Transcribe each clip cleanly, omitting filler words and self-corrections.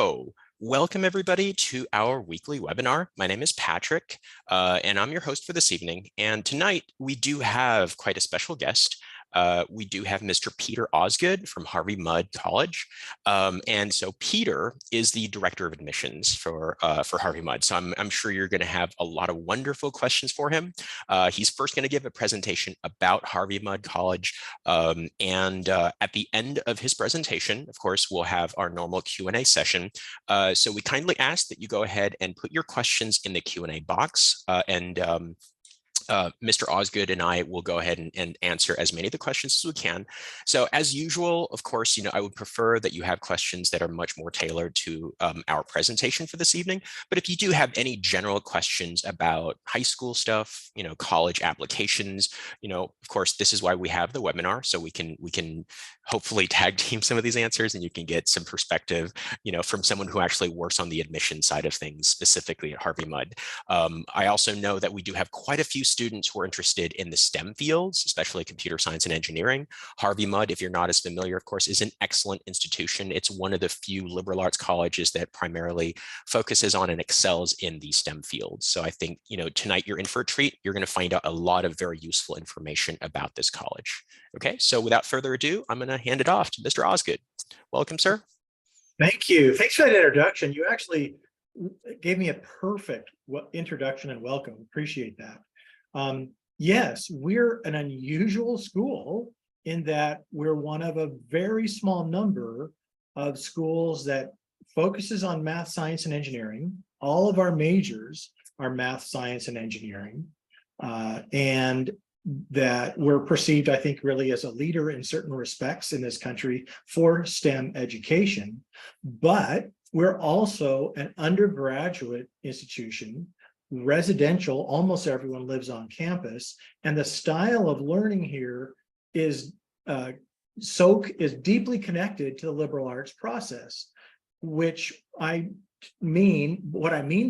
So, welcome everybody to our weekly webinar. My name is Patrick, and I'm your host for this evening. And tonight we do have quite a special guest. We do have Mr. Peter Osgood from Harvey Mudd College. And so Peter is the director of admissions for Harvey Mudd. So I'm sure you're going to have a lot of wonderful questions for him. He's first going to give a presentation about Harvey Mudd College. And at the end of his presentation, of course, we'll have our normal Q&A session. So we kindly ask that you go ahead and put your questions in the Q&A box, Mr. Osgood and I will go ahead and answer as many of the questions as we can. So as usual, of course, I would prefer that you have questions that are much more tailored to our presentation for this evening. But if you do have any general questions about high school stuff, college applications, of course, this is why we have the webinar. So we can hopefully tag team some of these answers and you can get some perspective, from someone who actually works on the admission side of things, specifically at Harvey Mudd. I also know that we do have quite a few students who are interested in the STEM fields, especially computer science and engineering. Harvey Mudd, if you're not as familiar, of course, is an excellent institution. It's one of the few liberal arts colleges that primarily focuses on and excels in the STEM fields. So I think, tonight you're in for a treat. You're going to find out a lot of very useful information about this college. Okay, so without further ado, I'm going to hand it off to Mr. Osgood. Welcome, sir. Thank you. Thanks for that introduction. You actually gave me a perfect introduction and welcome. Appreciate that. Yes, we're an unusual school in that we're one of a very small number of schools that focuses on math, science, and engineering. All of our majors are math, science, and engineering, and that we're perceived, I think, really as a leader in certain respects in this country for STEM education. But we're also an undergraduate institution, residential, almost everyone lives on campus, and the style of learning here is deeply connected to the liberal arts process, what I mean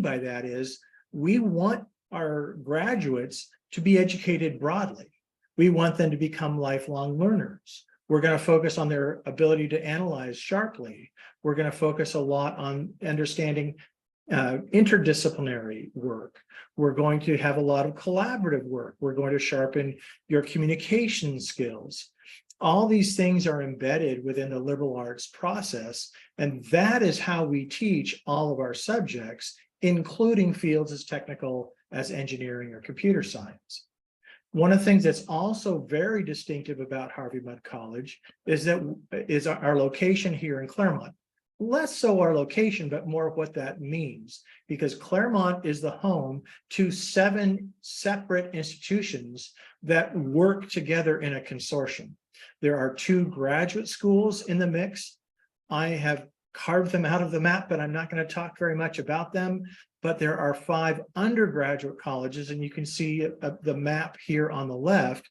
by that is we want our graduates to be educated broadly. We want them to become lifelong learners. We're going to focus on their ability to analyze sharply. We're going to focus a lot on understanding interdisciplinary work. We're going to have a lot of collaborative work. We're going to sharpen your communication skills. All these things are embedded within the liberal arts process, and that is how we teach all of our subjects, including fields as technical as engineering or computer science. One of the things that's also very distinctive about Harvey Mudd College is our location here in Claremont. Less so our location, but more what that means, because Claremont is the home to 7 separate institutions that work together in a consortium. There are 2 graduate schools in the mix. I have carved them out of the map, but I'm not going to talk very much about them. But there are 5 undergraduate colleges, and you can see the map here on the left.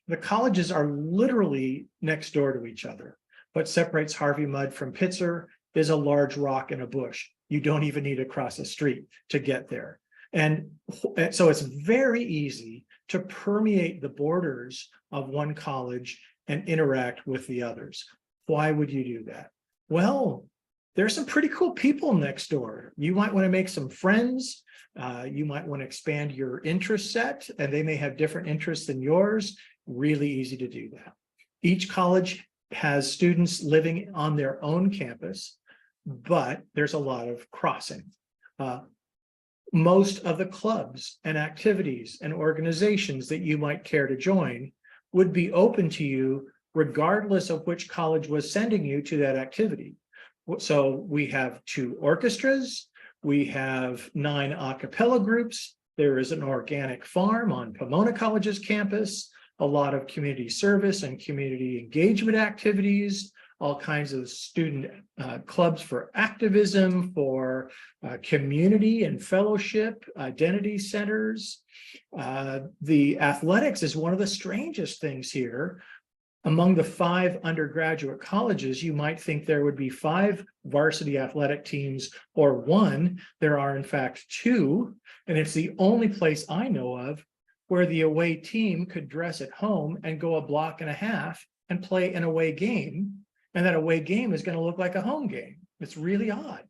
The colleges are literally next door to each other. What separates Harvey Mudd from Pitzer is a large rock and a bush. You don't even need to cross a street to get there. And so it's very easy to permeate the borders of one college and interact with the others. Why would you do that? Well, there's some pretty cool people next door. You might want to make some friends. You might want to expand your interest set, and they may have different interests than yours. Really easy to do that. Each college has students living on their own campus, but there's a lot of crossing. Most of the clubs and activities and organizations that you might care to join would be open to you regardless of which college was sending you to that activity. So we have 2 orchestras, we have 9 a cappella groups, there is an organic farm on Pomona College's campus, a lot of community service and community engagement activities, all kinds of student clubs for activism, for community and fellowship, identity centers. The athletics is one of the strangest things here. Among the 5 undergraduate colleges, you might think there would be 5 varsity athletic teams or 1. There are, in fact, 2. And it's the only place I know of where the away team could dress at home and go a block and a half and play an away game. And that away game is going to look like a home game. It's really odd.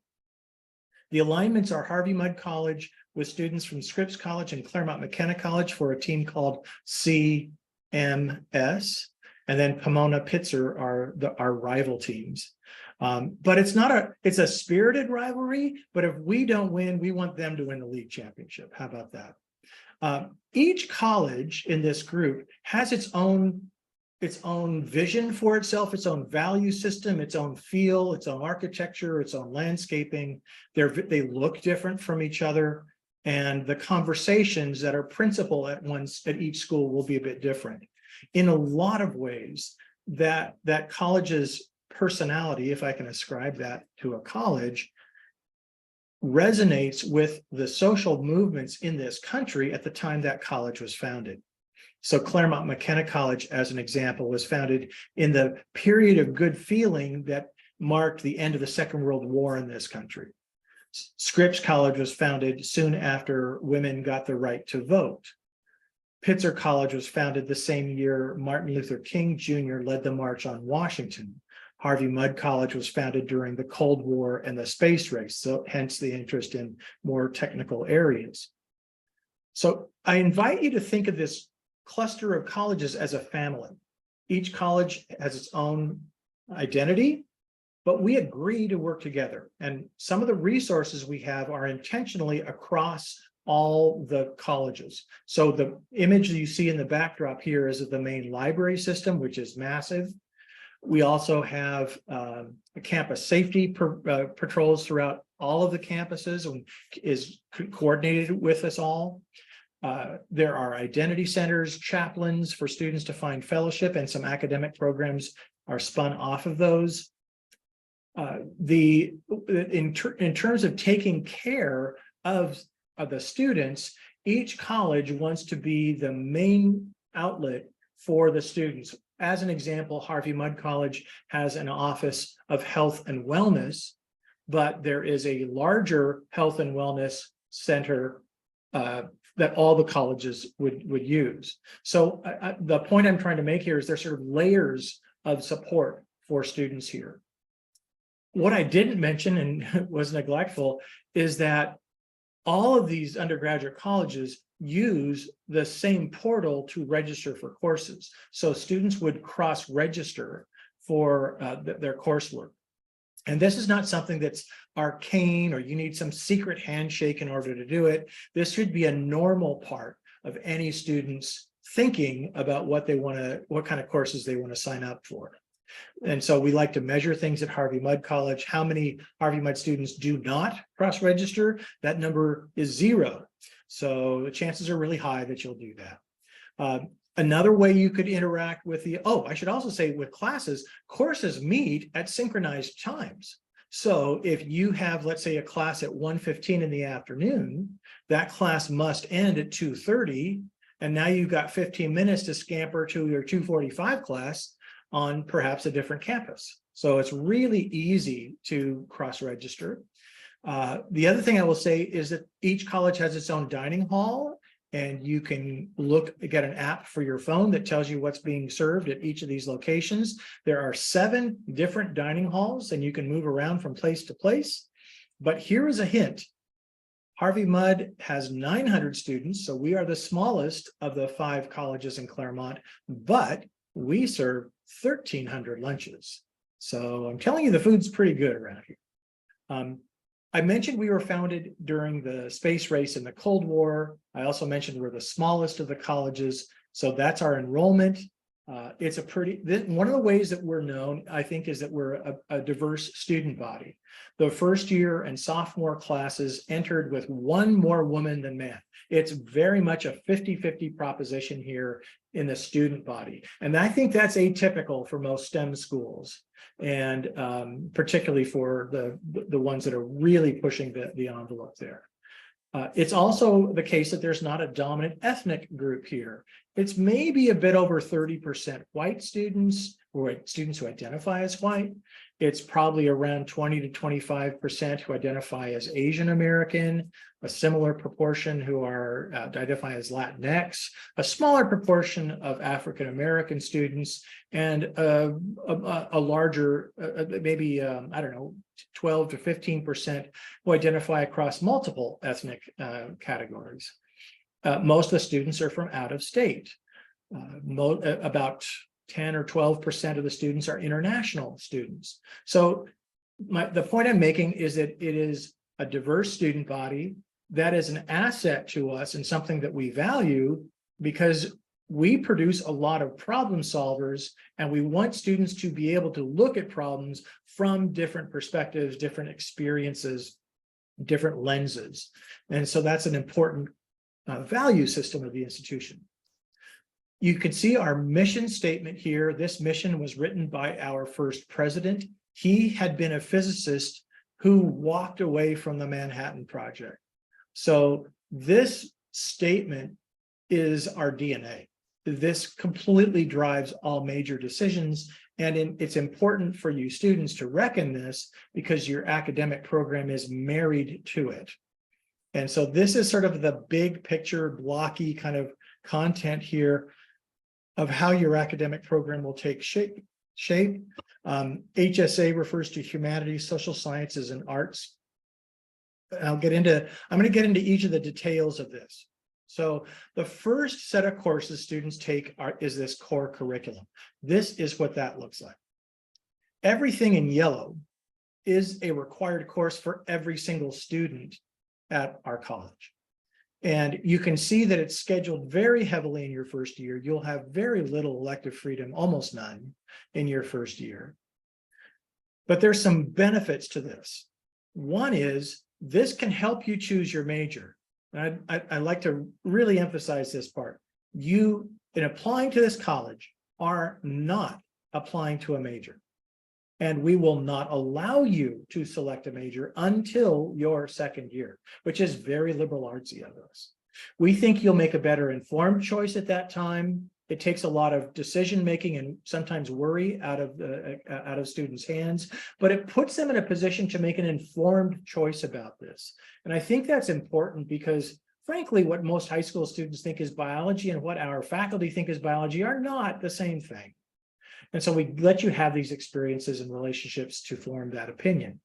The alignments are Harvey Mudd College with students from Scripps College and Claremont McKenna College for a team called CMS. And then Pomona Pitzer are our rival teams. But it's a spirited rivalry, but if we don't win, we want them to win the league championship. How about that? Each college in this group has its own vision for itself, its own value system, its own feel, its own architecture, its own landscaping. They look different from each other, and the conversations that are principal at each school will be a bit different. In a lot of ways, that college's personality, if I can ascribe that to a college, resonates with the social movements in this country at the time that college was founded. So Claremont McKenna College, as an example, was founded in the period of good feeling that marked the end of the Second World War in this country. Scripps College was founded soon after women got the right to vote. Pitzer College was founded the same year Martin Luther King Jr. led the March on Washington. Harvey Mudd College was founded during the Cold War and the space race, so hence the interest in more technical areas. So I invite you to think of this cluster of colleges as a family. Each college has its own identity, but we agree to work together. And some of the resources we have are intentionally across all the colleges. So the image you see in the backdrop here is of the main library system, which is massive. We also have campus safety patrols throughout all of the campuses and is coordinated with us all. There are identity centers, chaplains for students to find fellowship, and some academic programs are spun off of those. In terms of taking care of the students, each college wants to be the main outlet for the students. As an example, Harvey Mudd College has an office of health and wellness, but there is a larger health and wellness center that all the colleges would use. So the point I'm trying to make here is there's sort of layers of support for students here. What I didn't mention and was neglectful is that all of these undergraduate colleges use the same portal to register for courses. So students would cross-register for their coursework. And this is not something that's arcane or you need some secret handshake in order to do it. This should be a normal part of any student's thinking about what kind of courses they want to sign up for. And so we like to measure things at Harvey Mudd College. How many Harvey Mudd students do not cross-register? That number is 0. So the chances are really high that you'll do that. Another way you could interact with I should also say with classes, courses meet at synchronized times. So if you have, let's say, a class at 1:15 in the afternoon, that class must end at 2:30. And now you've got 15 minutes to scamper to your 2:45 class on perhaps a different campus. So it's really easy to cross-register. The other thing I will say is that each college has its own dining hall, and you can get an app for your phone that tells you what's being served at each of these locations. There are 7 different dining halls, and you can move around from place to place. But here is a hint. Harvey Mudd has 900 students, so we are the smallest of the 5 colleges in Claremont, but we serve 1,300 lunches. So I'm telling you, the food's pretty good around here. I mentioned we were founded during the space race in the Cold War. I also mentioned we're the smallest of the colleges. So that's our enrollment. It's one of the ways that we're known, I think, is that we're a diverse student body. The first year and sophomore classes entered with 1 more woman than man. It's very much a 50-50 proposition here in the student body. And I think that's atypical for most STEM schools, and particularly for the ones that are really pushing the envelope there. It's also the case that there's not a dominant ethnic group here. It's maybe a bit over 30% white students or students who identify as white, It's probably around 20 to 25% who identify as Asian American, a similar proportion who are identify as Latinx, a smaller proportion of African American students, and a larger, maybe, I don't know, 12 to 15% who identify across multiple ethnic categories. Most of the students are from out of state. About 10 or 12% of the students are international students. So the point I'm making is that it is a diverse student body that is an asset to us and something that we value because we produce a lot of problem solvers and we want students to be able to look at problems from different perspectives, different experiences, different lenses. And so that's an important value system of the institution. You can see our mission statement here. This mission was written by our first president. He had been a physicist who walked away from the Manhattan Project. So this statement is our DNA. This completely drives all major decisions. And it's important for you students to reckon this because your academic program is married to it. And so this is sort of the big picture, blocky kind of content here of how your academic program will take shape. HSA refers to humanities, social sciences, and arts. I'm going to get into each of the details of this. So the first set of courses students take is this core curriculum. This is what that looks like. Everything in yellow is a required course for every single student at our college. And you can see that it's scheduled very heavily in your first year. You'll have very little elective freedom, almost none, in your first year. But there's some benefits to this. One is this can help you choose your major. And I like to really emphasize this part. You, in applying to this college, are not applying to a major. And we will not allow you to select a major until your second year, which is very liberal artsy of us. We think you'll make a better informed choice at that time. It takes a lot of decision making and sometimes worry out of students' hands, but it puts them in a position to make an informed choice about this. And I think that's important because, frankly, what most high school students think is biology and what our faculty think is biology are not the same thing. And so we let you have these experiences and relationships to form that opinion.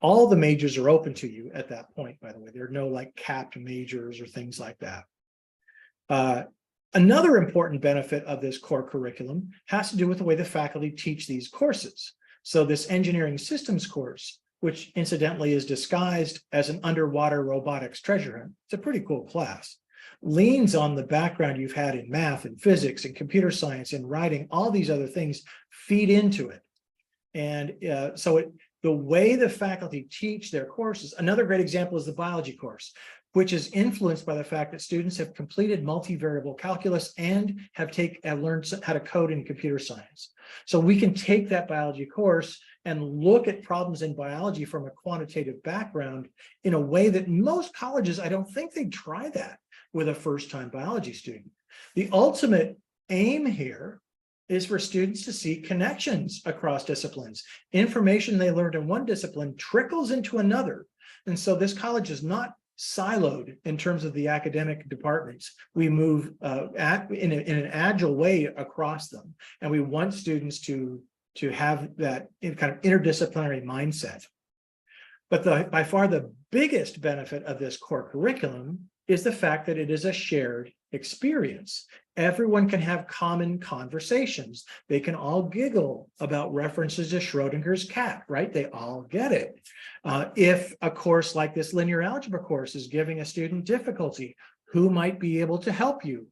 All the majors are open to you at that point, by the way. There are no like capped majors or things like that. Another important benefit of this core curriculum has to do with the way the faculty teach these courses. So this engineering systems course, which incidentally is disguised as an underwater robotics treasure hunt, it's a pretty cool class, leans on the background you've had in math and physics and computer science and writing. All these other things feed into it. And the way the faculty teach their courses, another great example is the biology course, which is influenced by the fact that students have completed multivariable calculus and have learned how to code in computer science. So we can take that biology course and look at problems in biology from a quantitative background in a way that most colleges, I don't think they'd try that with a first-time biology student. The ultimate aim here is for students to see connections across disciplines. Information they learned in one discipline trickles into another. And so this college is not siloed in terms of the academic departments. We move in an agile way across them. And we want students to have that kind of interdisciplinary mindset. But by far the biggest benefit of this core curriculum is the fact that it is a shared experience. Everyone can have common conversations. They can all giggle about references to Schrodinger's cat, right? They all get it. If a course like this linear algebra course is giving a student difficulty, who might be able to help you?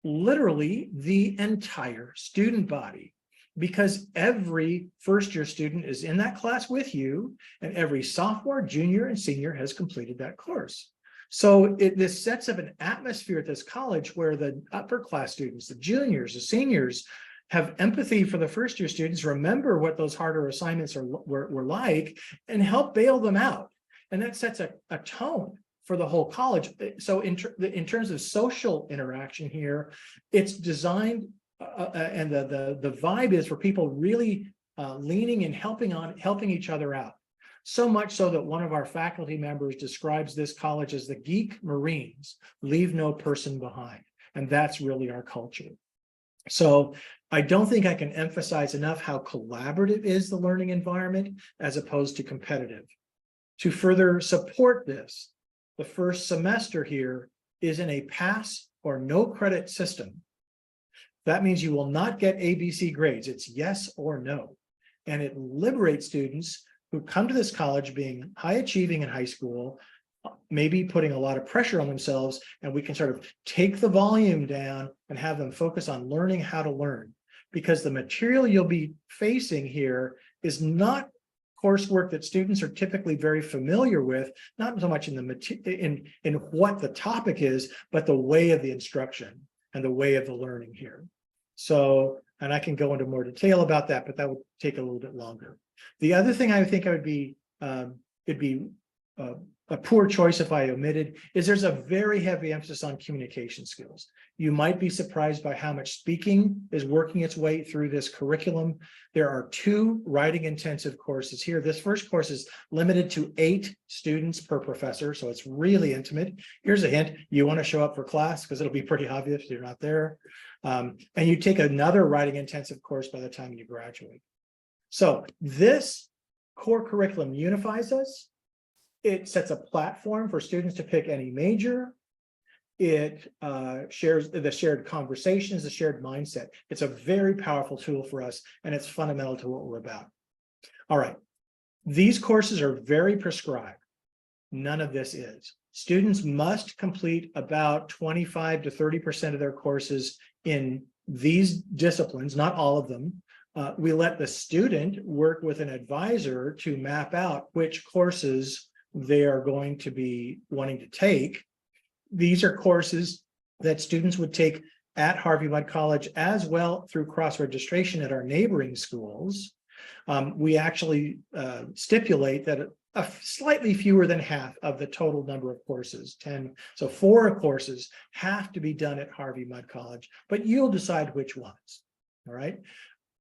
Literally the entire student body, because every first-year student is in that class with you, and every sophomore, junior, and senior has completed that course. So this sets up an atmosphere at this college where the upper class students, the juniors, the seniors, have empathy for the first year students, remember what those harder assignments were like, and help bail them out. And that sets a tone for the whole college. So in terms of social interaction here, it's designed and the vibe is for people really leaning and helping each other out. So much so that one of our faculty members describes this college as the geek Marines, leave no person behind. And that's really our culture. So I don't think I can emphasize enough how collaborative is the learning environment as opposed to competitive. To further support this, the first semester here is in a pass or no credit system. That means you will not get ABC grades. It's yes or no. And it liberates students who come to this college being high achieving in high school, maybe putting a lot of pressure on themselves, and we can sort of take the volume down and have them focus on learning how to learn. Because the material you'll be facing here is not coursework that students are typically very familiar with, not so much in what the topic is, but the way of the instruction and the way of the learning here. So, and I can go into more detail about that, but that would take a little bit longer. The other thing I think it'd be a poor choice if I omitted is there's a very heavy emphasis on communication skills. You might be surprised by how much speaking is working its way through this curriculum. There are 2 writing intensive courses here. This first course is limited to 8 students per professor, so it's really intimate. Here's a hint: you want to show up for class because it'll be pretty obvious if you're not there. And you take another writing intensive course by the time you graduate. So this core curriculum unifies us. It sets a platform for students to pick any major. It shares the shared conversations, the shared mindset. It's a very powerful tool for us, and it's fundamental to what we're about. All right, these courses are very prescribed. None of this is. Students must complete about 25 to 30% of their courses in these disciplines, not all of them. We let the student work with an advisor to map out which courses they are going to be wanting to take. These are courses that students would take at Harvey Mudd College as well through cross-registration at our neighboring schools. We actually stipulate that a slightly fewer than half of the total number of courses, 10, so 4 courses have to be done at Harvey Mudd College, but you'll decide which ones, all right?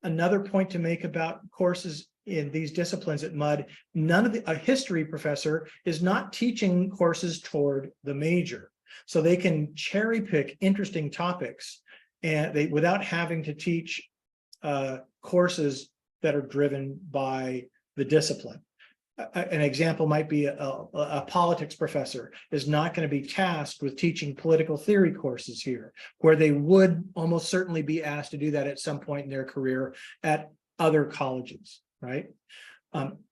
Another point to make about courses in these disciplines at Mudd, a history professor is not teaching courses toward the major. So they can cherry pick interesting topics and without having to teach courses that are driven by the discipline. An example might be a politics professor is not going to be tasked with teaching political theory courses here, where they would almost certainly be asked to do that at some point in their career at other colleges, right?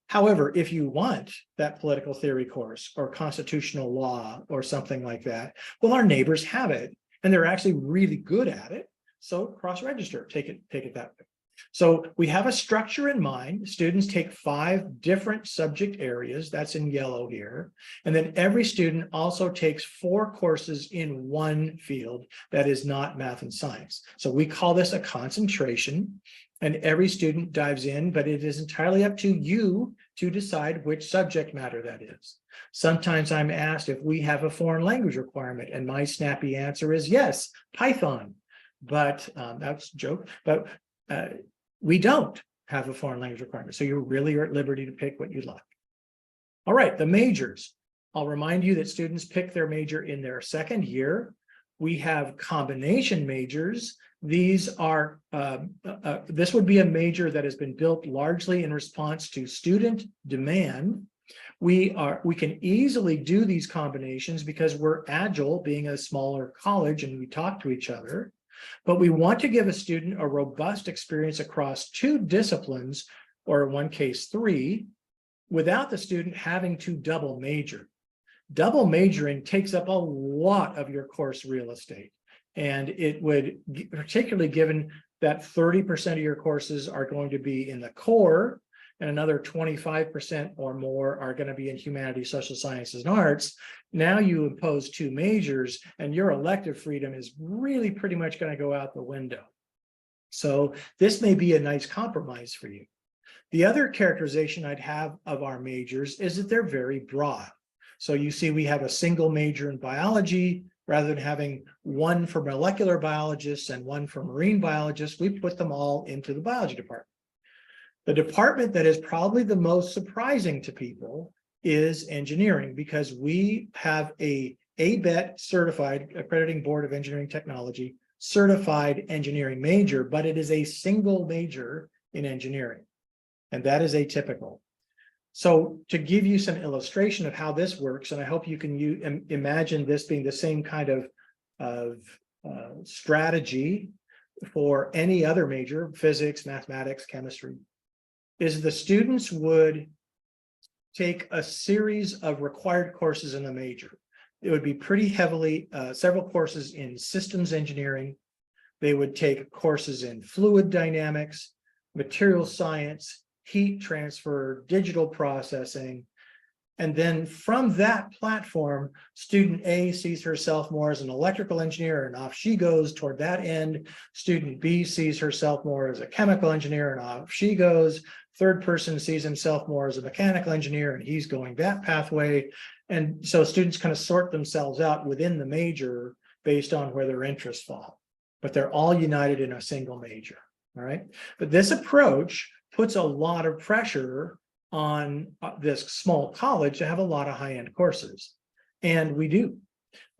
However, if you want that political theory course or constitutional law or something like that, well, our neighbors have it, and they're actually really good at it. So cross-register, take it that way. So we have a structure in mind. Students take 5 different subject areas, that's in yellow here. And then every student also takes 4 courses in one field that is not math and science. So we call this a concentration, and every student dives in, but it is entirely up to you to decide which subject matter that is. Sometimes I'm asked if we have a foreign language requirement, and my snappy answer is yes, Python. But that's a joke, but we don't have a foreign language requirement. So you really are at liberty to pick what you like. All right, the majors. I'll remind you that students pick their major in their second year. We have combination majors. These are, this would be a major that has been built largely in response to student demand. We can easily do these combinations because we're agile, being a smaller college, and we talk to each other. But we want to give a student a robust experience across 2 disciplines, or in one case 3, without the student having to double major. Double majoring takes up a lot of your course real estate. And it would, particularly given that 30% of your courses are going to be in the core, and another 25% or more are going to be in humanities, social sciences, and arts. Now you impose 2 majors, and your elective freedom is really pretty much going to go out the window. So this may be a nice compromise for you. The other characterization I'd have of our majors is that they're very broad. So you see we have a single major in biology. Rather than having one for molecular biologists and one for marine biologists, we put them all into the biology department. The department that is probably the most surprising to people is engineering, because we have a ABET certified, Accrediting Board of Engineering Technology, certified engineering major, but it is a single major in engineering. And that is atypical. So to give you some illustration of how this works, and I hope you can imagine this being the same kind of strategy for any other major, physics, mathematics, chemistry, is the students would take a series of required courses in the major. It would be pretty heavily, several courses in systems engineering. They would take courses in fluid dynamics, material science, heat transfer, digital processing. And then from that platform, student A sees herself more as an electrical engineer, and off she goes toward that end. Student B sees herself more as a chemical engineer, and off she goes. Third person sees himself more as a mechanical engineer, and he's going that pathway. And so students kind of sort themselves out within the major based on where their interests fall, but they're all united in a single major. All right. But this approach puts a lot of pressure on this small college to have a lot of high-end courses. And we do.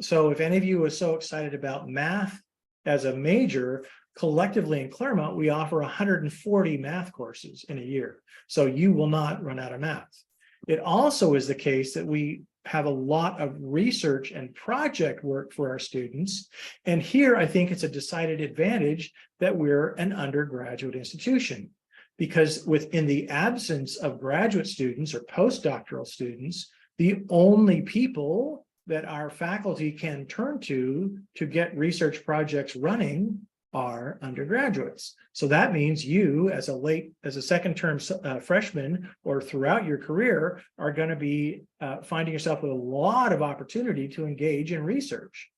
So if any of you are so excited about math as a major, collectively in Claremont, we offer 140 math courses in a year. So you will not run out of math. It also is the case that we have a lot of research and project work for our students. And here, I think it's a decided advantage that we're an undergraduate institution, because within the absence of graduate students or postdoctoral students, the only people that our faculty can turn to get research projects running are undergraduates. So that means you, as a second term freshman or throughout your career, are going to be finding yourself with a lot of opportunity to engage in research.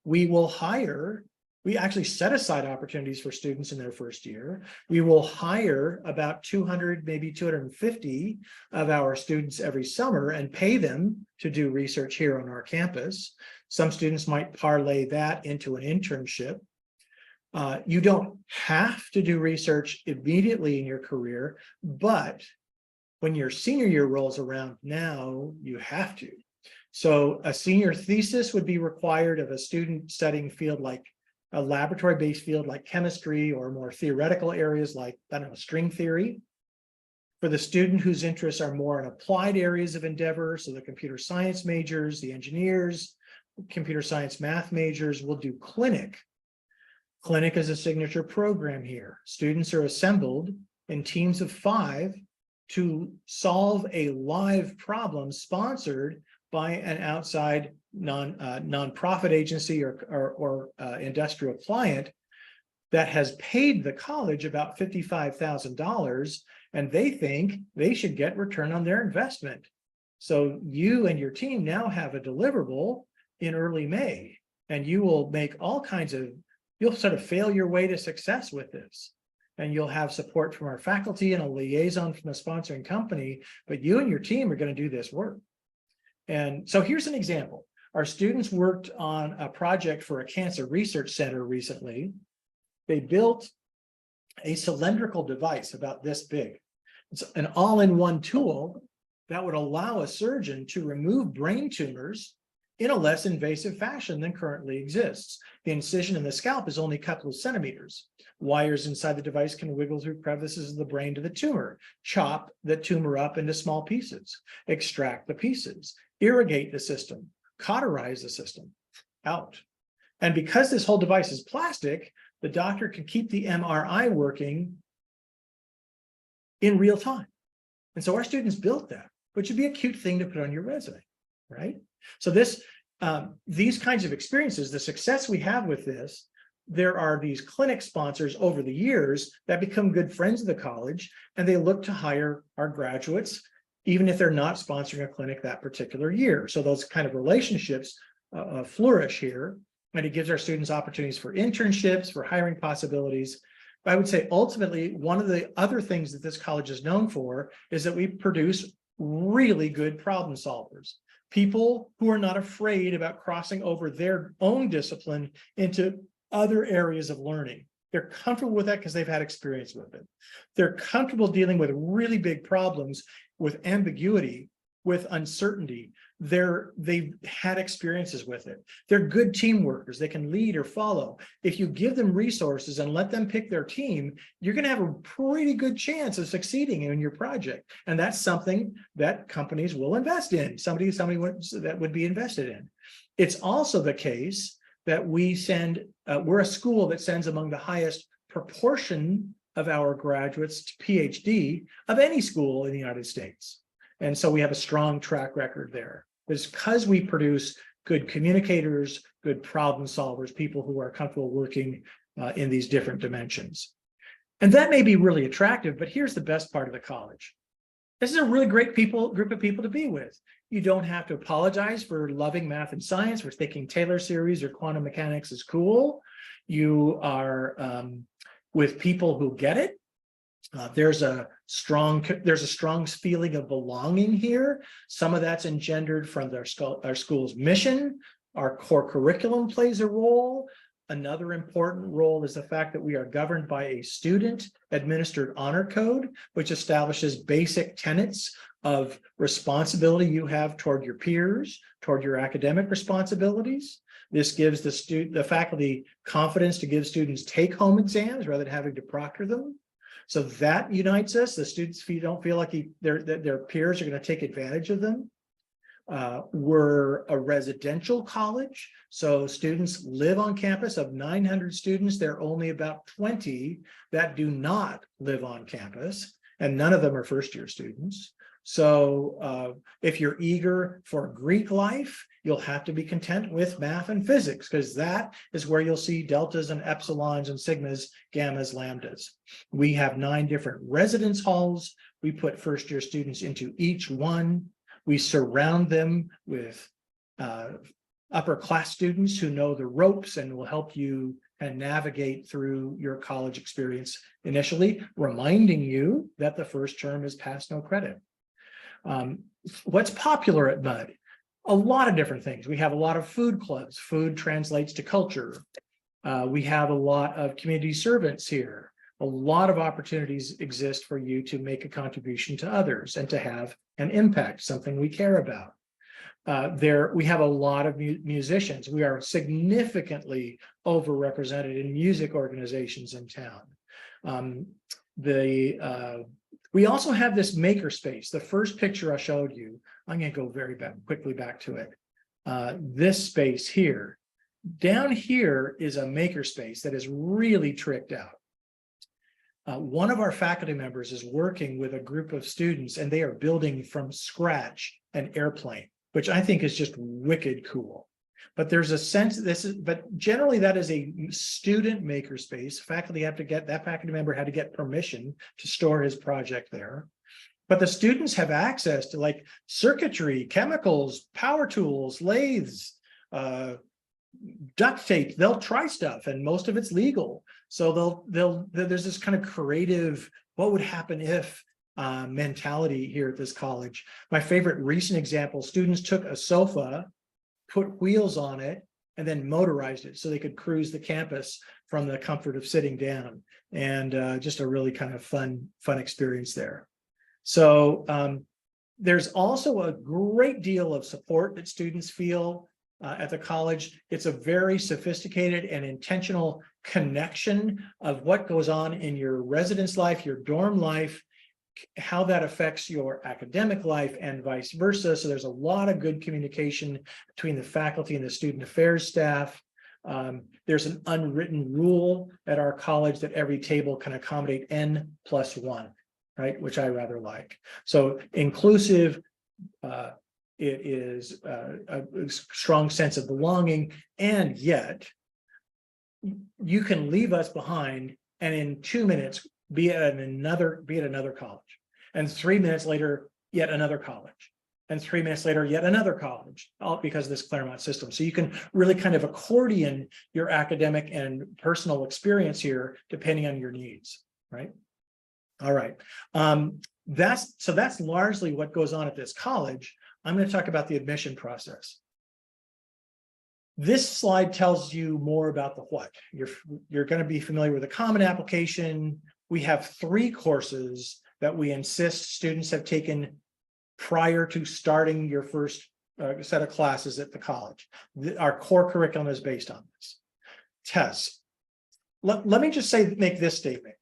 We actually set aside opportunities for students in their first year. We will hire about 200, maybe 250 of our students every summer and pay them to do research here on our campus. Some students might parlay that into an internship. You don't have to do research immediately in your career, but when your senior year rolls around now, you have to. So a senior thesis would be required of a student studying field like a laboratory-based field like chemistry, or more theoretical areas like, I don't know, string theory. For the student whose interests are more in applied areas of endeavor, so the computer science majors, the engineers, computer science math majors will do clinic. Clinic is a signature program here. Students are assembled in teams of 5 to solve a live problem sponsored by an outside non-profit agency or industrial client that has paid the college about $55,000, and they think they should get return on their investment. So you and your team now have a deliverable in early May, and you will make all kinds of, you'll sort of fail your way to success with this. And you'll have support from our faculty and a liaison from the sponsoring company, but you and your team are going to do this work. And so here's an example. Our students worked on a project for a cancer research center recently. They built a cylindrical device about this big. It's an all-in-one tool that would allow a surgeon to remove brain tumors in a less invasive fashion than currently exists. The incision in the scalp is only a couple of centimeters. Wires inside the device can wiggle through crevices of the brain to the tumor, chop the tumor up into small pieces, extract the pieces, irrigate the system, cauterize the system out. And because this whole device is plastic, the doctor can keep the MRI working in real time. And so our students built that, which would be a cute thing to put on your resume, right? So these kinds of experiences, the success we have with this, there are these clinic sponsors over the years that become good friends of the college, and they look to hire our graduates, even if they're not sponsoring a clinic that particular year. So those kind of relationships flourish here, and it gives our students opportunities for internships, for hiring possibilities. But I would say ultimately, one of the other things that this college is known for is that we produce really good problem solvers, people who are not afraid about crossing over their own discipline into other areas of learning. They're comfortable with that because they've had experience with it. They're comfortable dealing with really big problems, with ambiguity, with uncertainty. They've had experiences with it. They're good team workers. They can lead or follow. If you give them resources and let them pick their team, you're going to have a pretty good chance of succeeding in your project. And that's something that companies will invest in. Somebody that would be invested in. It's also the case that we're a school that sends among the highest proportion of our graduates to PhD of any school in the United States. And so we have a strong track record there. It's because we produce good communicators, good problem solvers, people who are comfortable working in these different dimensions. And that may be really attractive, but here's the best part of the college. This is a really great group of people to be with. You don't have to apologize for loving math and science, for thinking Taylor series or quantum mechanics is cool. You are with people who get it. There's a strong feeling of belonging here. Some of that's engendered from our school's mission. Our core curriculum plays a role. Another important role is the fact that we are governed by a student-administered honor code, which establishes basic tenets of responsibility you have toward your peers, toward your academic responsibilities. This gives the faculty confidence to give students take-home exams rather than having to proctor them. So that unites us. The students don't feel like their peers are going to take advantage of them. We're a residential college, so students live on campus. Of 900 students, there are only about 20 that do not live on campus, and none of them are first-year students. So if you're eager for Greek life, you'll have to be content with math and physics, because that is where you'll see deltas and epsilons and sigmas, gammas, lambdas. We have 9 different residence halls. We put first-year students into each one. We surround them with upper class students who know the ropes and will help you and navigate through your college experience initially, reminding you that the first term is pass no credit. What's popular at MUD? A lot of different things. We have a lot of food clubs. Food translates to culture. We have a lot of community servants here. A lot of opportunities exist for you to make a contribution to others and to have an impact, something we care about. We have a lot of musicians. We are significantly overrepresented in music organizations in town. We also have this makerspace. The first picture I showed you, I'm going to go very quickly back to it. This space here. Down here is a makerspace that is really tricked out. One of our faculty members is working with a group of students, and they are building from scratch an airplane, which I think is just wicked cool. But there's a sense but generally that is a student makerspace. That faculty member had to get permission to store his project there. But the students have access to like circuitry, chemicals, power tools, lathes, duct tape. They'll try stuff, and most of it's legal. So there's this kind of creative, what would happen if mentality here at this college. My favorite recent example, students took a sofa, put wheels on it, and then motorized it so they could cruise the campus from the comfort of sitting down. And just a really kind of fun experience there. So there's also a great deal of support that students feel at the college. It's a very sophisticated and intentional connection of what goes on in your residence life, your dorm life, how that affects your academic life, and vice versa. So there's a lot of good communication between the faculty and the student affairs staff. There's an unwritten rule at our college that every table can accommodate n+1, right? Which I rather like. So inclusive, it is a strong sense of belonging, and yet you can leave us behind and in 2 minutes be at another college, and 3 minutes later yet another college, and 3 minutes later yet another college, all because of this Claremont system. So you can really kind of accordion your academic and personal experience here depending on your needs, right? All right, that's largely what goes on at this college. I'm going to talk about the admission process. This slide tells you more about the what. You're going to be familiar with a common application. We have 3 courses that we insist students have taken prior to starting your first set of classes at the college. Our core curriculum is based on this. Tests. Let me just make this statement.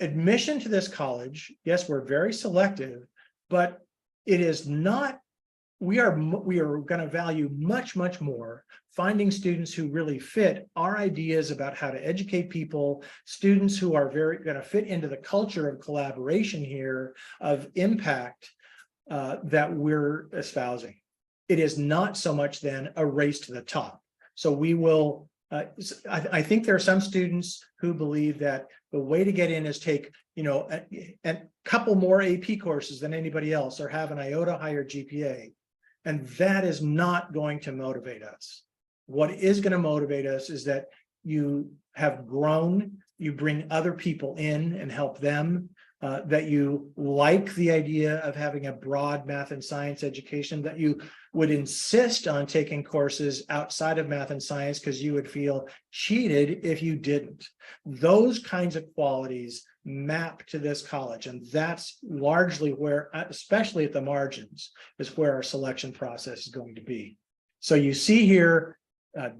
Admission to this college, yes, we're very selective, but it is not, we are going to value much more finding students who really fit our ideas about how to educate people, students who are very going to fit into the culture of collaboration here, of impact that we're espousing. It is not so much then a race to the top. So we will, I think there are some students who believe that the way to get in is take, a couple more AP courses than anybody else, or have an iota higher GPA. And that is not going to motivate us. What is going to motivate us is that you have grown, you bring other people in and help them, that you like the idea of having a broad math and science education, that you would insist on taking courses outside of math and science because you would feel cheated if you didn't. Those kinds of qualities map to this college, and that's largely where, especially at the margins, is where our selection process is going to be. So you see here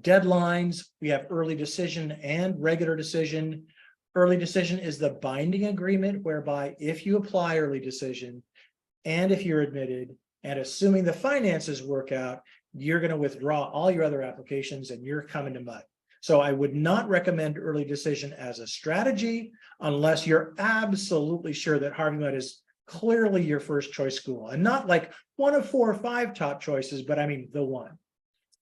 deadlines. We have early decision and regular decision. Early decision is the binding agreement whereby if you apply early decision and if you're admitted, and assuming the finances work out, you're going to withdraw all your other applications and you're coming to mud. So I would not recommend early decision as a strategy unless you're absolutely sure that Harvey Mudd is clearly your first choice school, and not like one of 4 or 5 top choices, but I mean the one.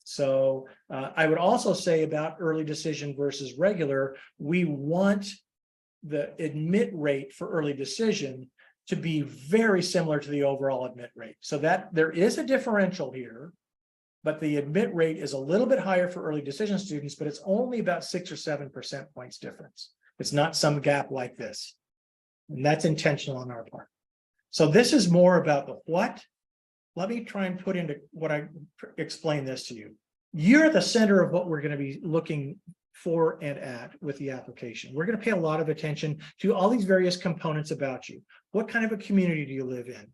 So I would also say about early decision versus regular, we want the admit rate for early decision to be very similar to the overall admit rate. So that there is a differential here, but the admit rate is a little bit higher for early decision students, but it's only about 6 or 7% points difference. It's not some gap like this. And that's intentional on our part. So this is more about the what. Let me try and put into what I explain this to you. You're at the center of what we're going to be looking for and at with the application. We're going to pay a lot of attention to all these various components about you. What kind of a community do you live in?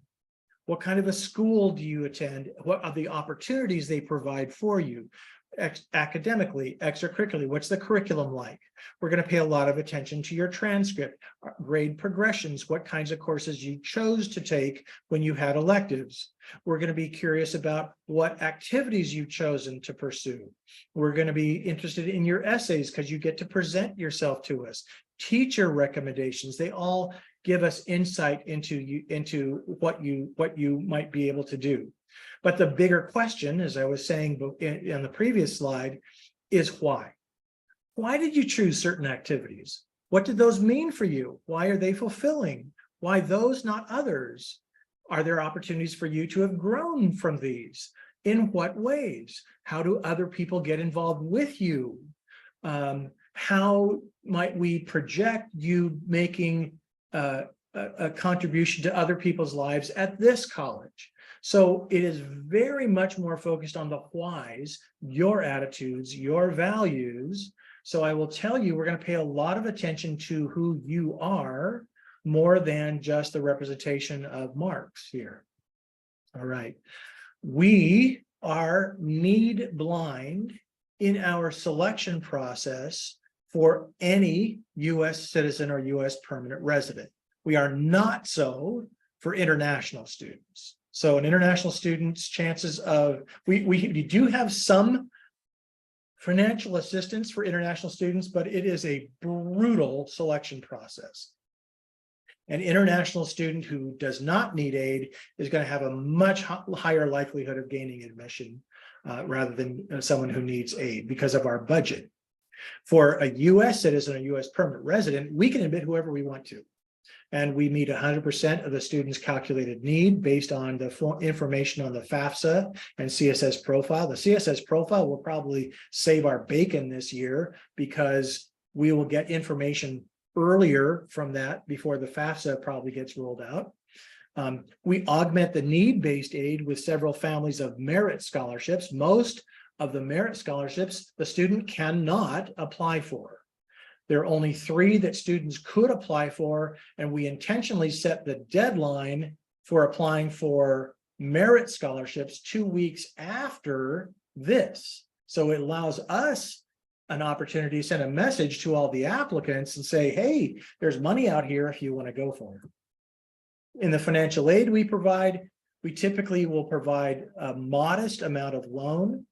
What kind of a school do you attend? What are the opportunities they provide for you? Academically, extracurricularly, what's the curriculum like? We're going to pay a lot of attention to your transcript, grade progressions, what kinds of courses you chose to take when you had electives. We're going to be curious about what activities you've chosen to pursue. We're going to be interested in your essays because you get to present yourself to us. Teacher recommendations, they all give us insight into what you might be able to do. But the bigger question, as I was saying in the previous slide, is why? Why did you choose certain activities? What did those mean for you? Why are they fulfilling? Why those, not others? Are there opportunities for you to have grown from these? In what ways? How do other people get involved with you? How might we project you making a contribution to other people's lives at this college? So it is very much more focused on the whys, your attitudes, your values. So I will tell you, we're going to pay a lot of attention to who you are more than just the representation of marks here. All right. We are need blind in our selection process for any U.S. citizen or U.S. permanent resident. We are not so for international students. So an international student's chances of, we do have some financial assistance for international students, but it is a brutal selection process. An international student who does not need aid is going to have a much higher likelihood of gaining admission rather than someone who needs aid because of our budget. For a U.S. citizen, a U.S. permanent resident, we can admit whoever we want to. And we meet 100% of the student's calculated need based on the information on the FAFSA and CSS profile. The CSS profile will probably save our bacon this year because we will get information earlier from that before the FAFSA probably gets rolled out. We augment the need-based aid with several families of merit scholarships. Most of the merit scholarships the student cannot apply for. There are only 3 that students could apply for, and we intentionally set the deadline for applying for merit scholarships 2 weeks after this. So it allows us an opportunity to send a message to all the applicants and say, hey, there's money out here if you want to go for it. In the financial aid we provide, we typically will provide a modest amount of loan.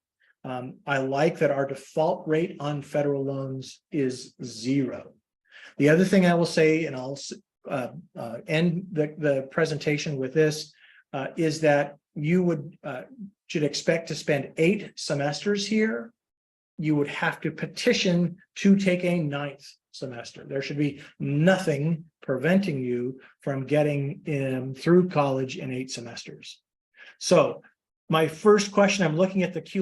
I like that our default rate on federal loans is 0. The other thing I will say, and I'll end the presentation with this, is that you should expect to spend 8 semesters here. You would have to petition to take a 9th semester. There should be nothing preventing you from getting through college in 8 semesters. So my first question, I'm looking at the Q